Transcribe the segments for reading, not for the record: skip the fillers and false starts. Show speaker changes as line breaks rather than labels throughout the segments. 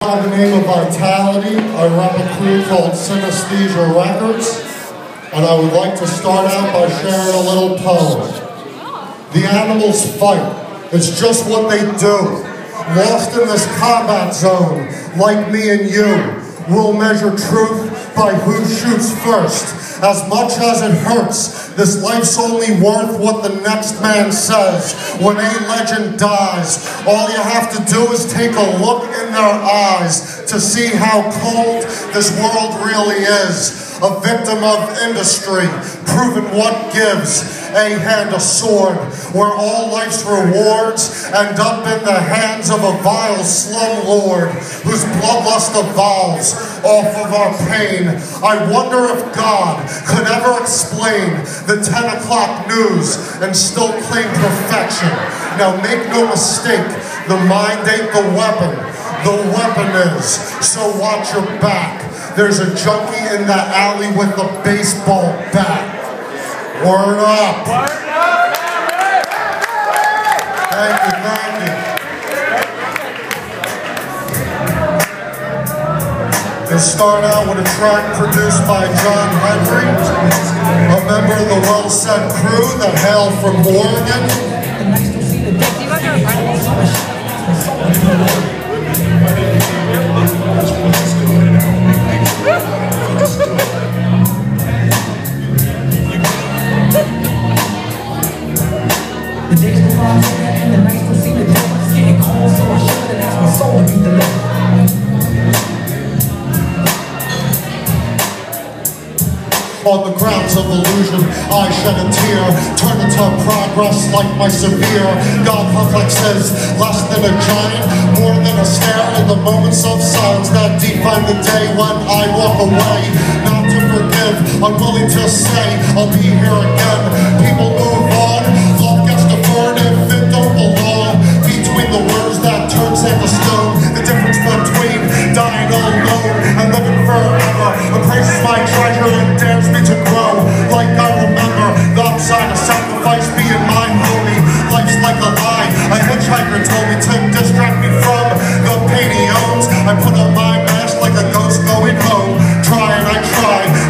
By the name of Vitality, I run a crew called Synesthesia Records, and I would like to start out by sharing a little poem. The animals fight, it's just what they do. Lost in this combat zone, like me and you, we'll measure truth by who shoots first. As much as it hurts, this life's only worth what the next man says. When a legend dies, all you have to do is take a look in their eyes to see how cold this world really is. A victim of industry, proving what gives. A hand, a sword, where all life's rewards end up in the hands of a vile slum lord whose bloodlust evolves off of our pain. I wonder if God could ever explain the 10 o'clock news and still claim perfection. Now make no mistake, the mind ain't the weapon is, so watch your back. There's a junkie in the alley with a baseball bat. Word up! Thank you. Let's start out with a track produced by John Henry, a member of the Well Said crew that hail from Oregon.
The days go by and the nights don't seem to deliver. It's getting cold, so I shut and ask my soul to be delivered.
On the grounds of illusion, I shed a tear, turn into progress like my severe God complexes, less than a giant, more than a stare in the moments of silence that define the day when I walk away. Not to forgive, unwilling to say I'll be here again. People move on, love gets deferred if it don't belong. Between the words that turn sand to stone, the difference between dying alone and living forever embraces my treasure and dares me to grow. Like I remember the upside of sacrifice being my homie. Life's like a lie, a hitchhiker told me to distract me from the pain he owns. I put on my mask like a ghost going home. Try and I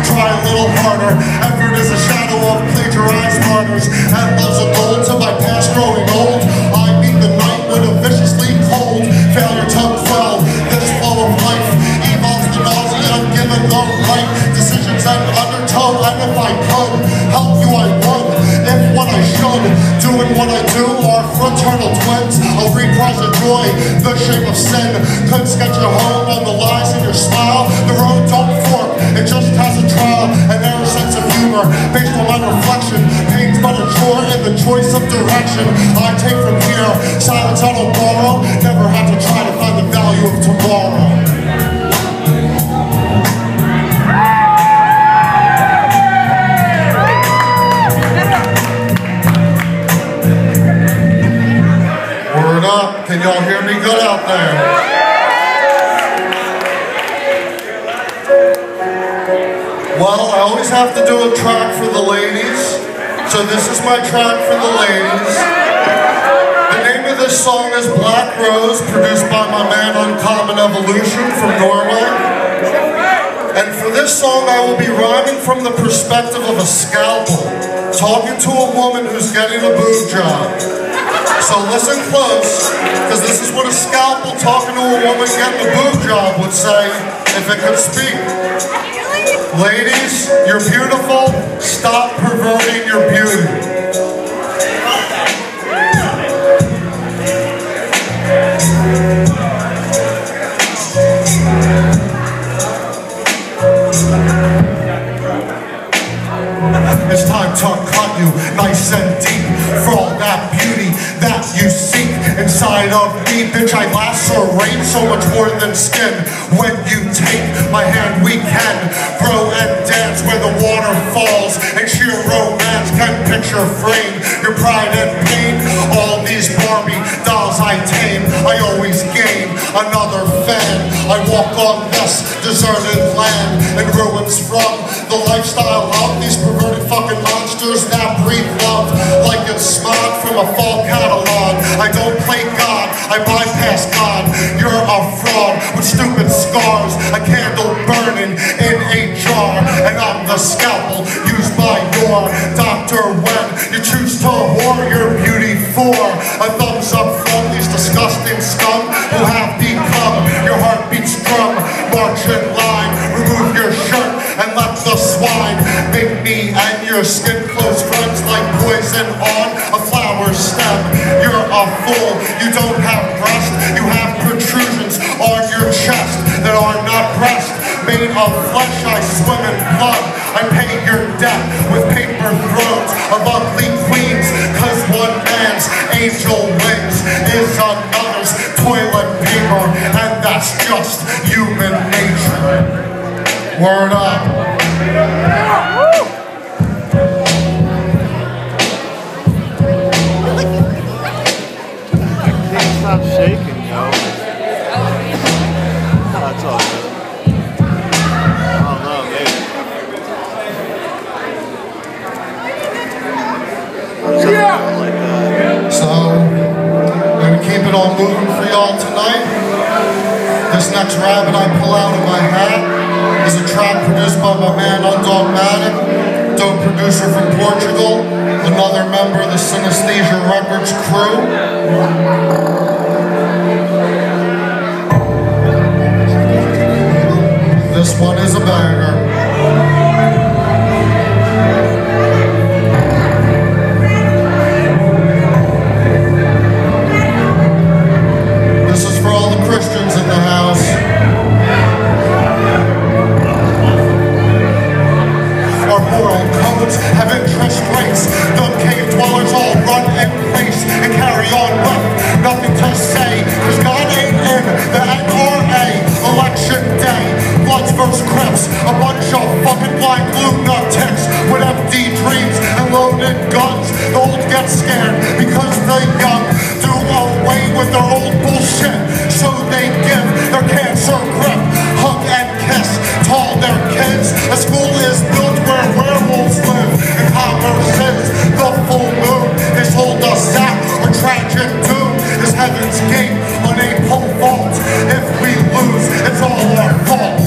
try a little harder. Effort is a shadow of plagiarized martyrs, and love's a goal to my past growing old. I meet the night with a viciously cold failure to quell this flow of life. Evolves the nausea, given the right decisions and undertow. And if I could help you, I would. If what I should, doing what I do, are fraternal twins. I'll reprise a joy, the shape of sin. Could sketch your home on the lies in your smile. The road don't fork, it just has a trial. An error sense of humor, based on my reflection. Pain's but a chore in the choice of direction. I take from here, silence I don't borrow. Never had to try to find the value of tomorrow. Word up, can y'all hear me good out there? Well, I always have to do a track for the ladies, so this is my track for the ladies. The name of this song is Black Rose, produced by my man Uncommon Evolution from Norway. And for this song I will be rhyming from the perspective of a scalpel, talking to a woman who's getting a boob job. So listen close, because this is what a scalpel talking to a woman getting a boob job would say if it could speak. Ladies, you're beautiful. Stop perverting your beauty. It's time to cut you nice and deep for all that beauty that you seek inside of me. Bitch, I lacerate so much more than skin. When you take my hand, we can grow and dance where the water falls, and sheer romance can picture frame your pride and pain. All these Barbie dolls I tame, I always gain another fan. I walk on this deserted land and ruins from the lifestyle of these perverted fucking monsters that breathe love like it's smog from a fall catalog. I don't play God, I bypass God. You're a fraud with stupid scars, a candle burning in a jar, and I'm the scalpel used by your doctor when you choose to whore your beauty for a thumbs up from these disgusting scum who have become your heartbeat's drum. March in line, remove your shirt and let the swine make me and your skin close friends like poison on a flower stem. You're a fool, you don't have breast, you have protrusions on your chest that are not breast. Made of flesh, I swim in blood, I pay your debt with paper throats of ugly queens, cause one man's angel wings is another's toilet paper, and that's just human nature. Word up.
Stop shaking, yo. That's all good. I don't know, maybe. Like that.
So, I'm gonna keep it all moving for y'all tonight. This next rabbit I pull out of my hat is a track produced by my man Undogmatic, dope producer from Portugal, another member of the Synesthesia Records crew. This one is a banger. This is for all the Christians in the house. Our moral codes have interest rates. The cave dwellers all run in place and carry on with nothing to say, cause God ain't in the NRA. Election day, Bloods versus Crips, a bunch of fucking blind lunatics with empty dreams and loaded guns. The old get scared because the young do away with their old bullshit, so they give their cancer grip, hug and kiss to all their kids. A school is built where werewolves live, and commerce is the full moon. They told us that our tragic doom is heaven's gate on a pole vault. If we lose, it's all our fault.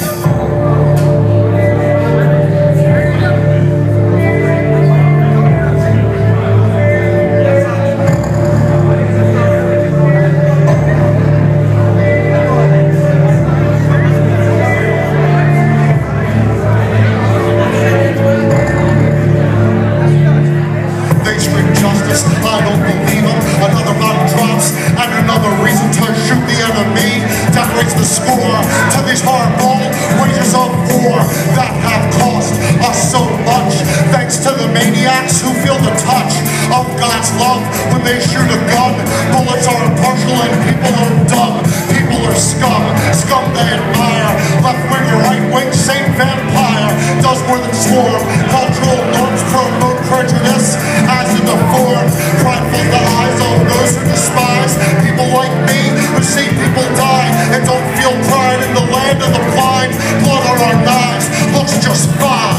I don't believe them. Another body drops and another reason to shoot the enemy decorates the score to these hardball wages of war that have cost us so much. Thanks to the maniacs who feel the touch of God's love when they shoot a gun. Bullets are impartial and people are dumb. People are scum, scum they admire. Left wing or right wing, same vampire. Does more than swarm. Cultural norms promote prejudice as in the form. Prideful the eyes of those who despise people like me who see people die and don't feel pride in the land of the blind. Blood on our knives looks just fine.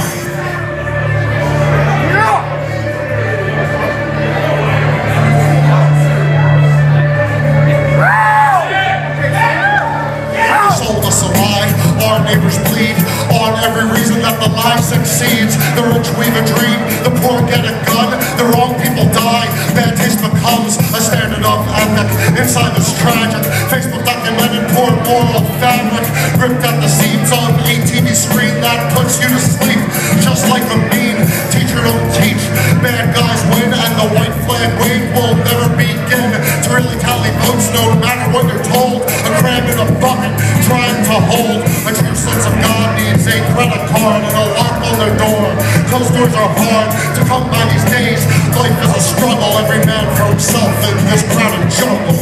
Sold us a lie, our neighbors bleed on every reason that the lie succeeds. The rich weave a dream, the poor get a gun, the wrong people die. Bad taste becomes a standard of ethic. Inside this tragic, Facebook documented poor moral fabric, ripped at the seams of a TV screen that puts you to sleep. Just like a mean teacher don't teach. Bad guys win and the white flag wave will never begin to really tally votes no matter what you're told. A crab in a bucket trying to hold. A true sense of God needs a credit card and a lock on their door. Those doors are hard to come by these days. Life is a struggle, every man for himself in this crowded jungle.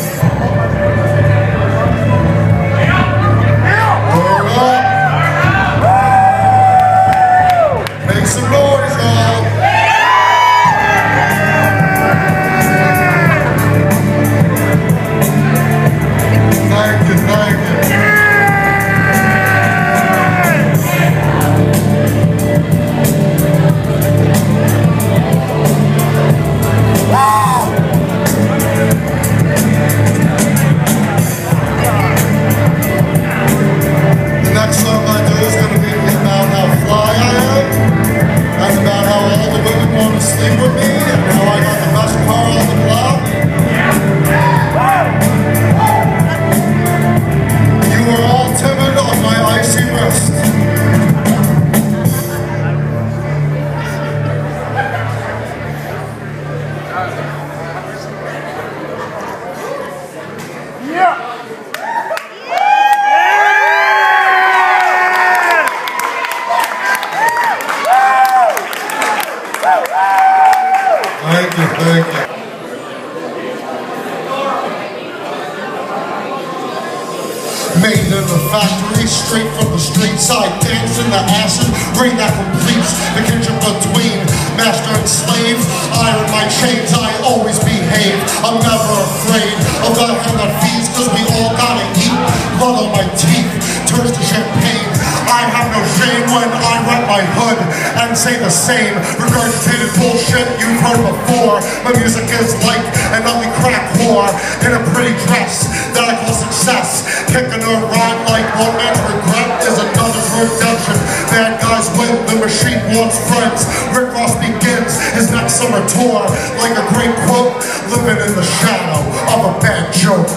Word up. Make some noise, y'all. Thank you, thank you. straight from the streets. I dance in the acid rain that completes the kinship between master and slave. Iron my chains, I always behave. I'm never afraid of the hand that feeds, cause we all gotta eat. Blood on my teeth turns to champagne. I have no shame when I wrap my hood and say the same regurgitated bullshit you've heard before. My music is like an ugly crack whore in a pretty dress that I call success. Kicking a rhyme like one man's regret is another's redemption. Bad guys win, the machine wants friends. Rick Ross begins his next summer tour like a great quote, living in the shadow of a bad joke.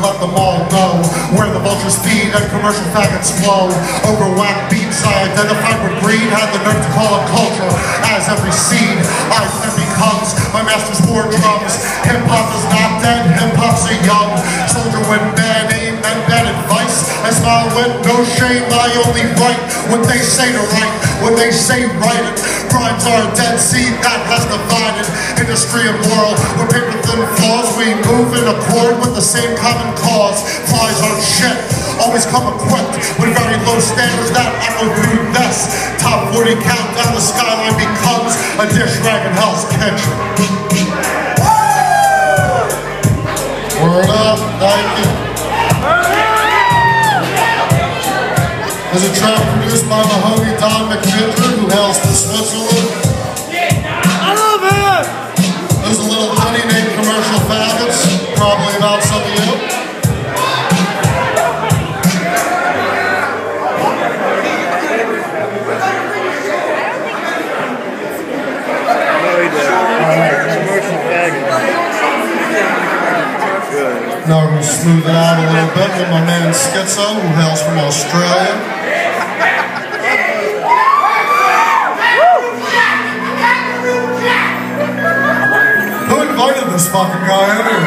Let them all know where the vultures feed and commercial faggots flow. Over whack beats I identified with greed, had the nerve to call it culture as every seed I then becomes my master's war drums. Hip-hop is not dead, hip-hop's a young soldier with bad aim and bad advice. I smile with no shame, I only write what they say to write. When they say write it, rhymes are a dead seed that has divided industry and world. With paper thin flaws, we move in accord with the same common cause. Flies aren't shit, always come equipped with very low standards that I will do this. Top 40 countdown, the skyline becomes a dish rag in Hell's Kitchen. Word up, thank you. There's a track produced by my homie Don McGinder, who hails from Switzerland.
I love it!
There's a little honey named Commercial Faggots, probably about some of you.
Commercial faggot.
Now we're going to smooth it out a little bit with my man Schizo, who hails from Australia. Who invited this fucking guy anyway?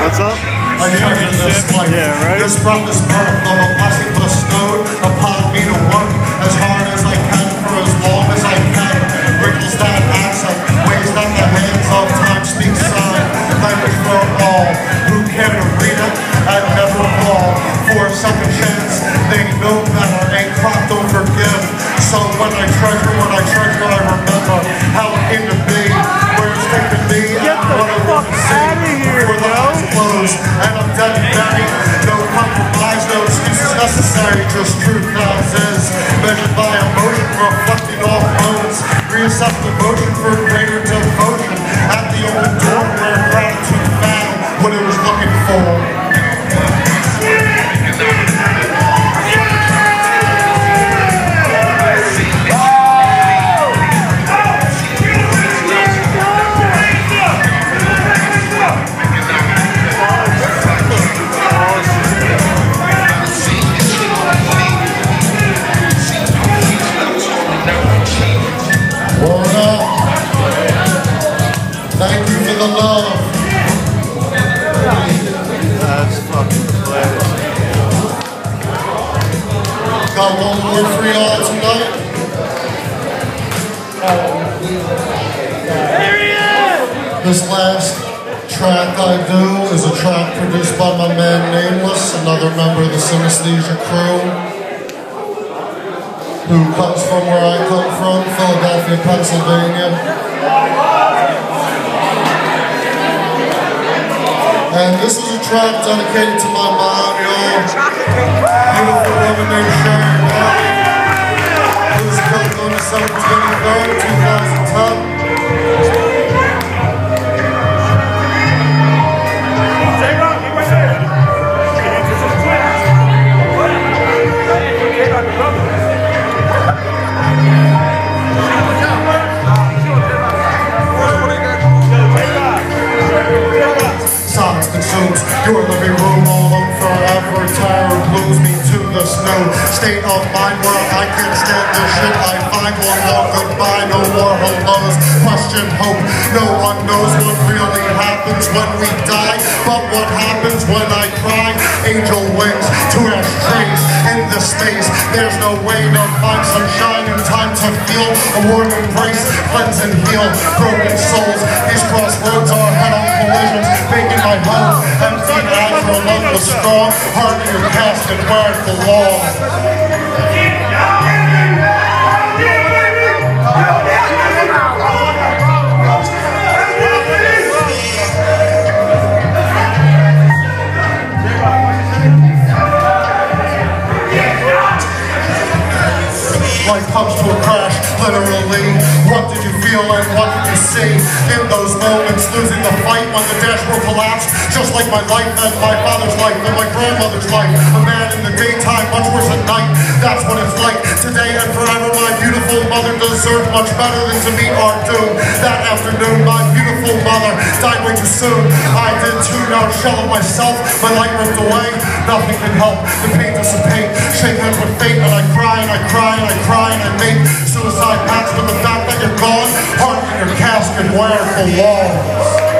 What's up?
I hear this, like,
yeah, right?
This brought this birth of a blessing bestowed upon me to work as hard as I can for as long as I can. Wrinkles that accent, ways that the hands of time speak sign. Language for all who can read it and never fall for a second chance. They know better, ain't caught, don't forgive. So when I treasure, I remember how it came to be, where it's taken me.
Get the fuck out of here, yo!
And I'm dead and buried. No compromise, no excuses necessary. Just truth as is, measured by emotion, reflecting all modes. Reassess devotion for greater devotion. At the open door where gratitude found what it was looking for. Thank you for the love.
That's fucking hilarious.
Got one more for y'all tonight.
Here he is!
This last track I do is a track produced by my man Nameless, another member of the Synesthesia crew, who comes from where I come from, Philadelphia, Pennsylvania. And this is a track dedicated to my mom, y'all. Beautiful woman named Sharon Bell, who was killed on December 23rd, 2010.
Take on the brother.
world, I can't stand this shit I find. One more goodbye, no more hellos. Question hope, no one knows what really happens when we die. But what happens when I cry? Angel wings to ashtrays in the space. There's no way to find sunshine in time to feel a warm embrace, cleanse and heal broken souls. These crossroads are head-on collisions, making my home empty as your love was strong. Heart in your casket where it belongs. Life comes to a crash, literally. What did you feel and what did you see? In those moments, losing the fight when the dashboard collapsed. Just like my life and my father's life and my grandmother's life. A man in the daytime, much worse at night. That's what it's like today and forever. My beautiful mother deserved much better than to meet our doom. That afternoon, my beautiful mother died way too soon. I did too, now a shell of myself. My light ripped away. Nothing can help the pain dissipate. Shake hands with fate and I cry and I cry and I cry and I make suicide pacts with the fact that you're gone. Heart in your casket where it belongs.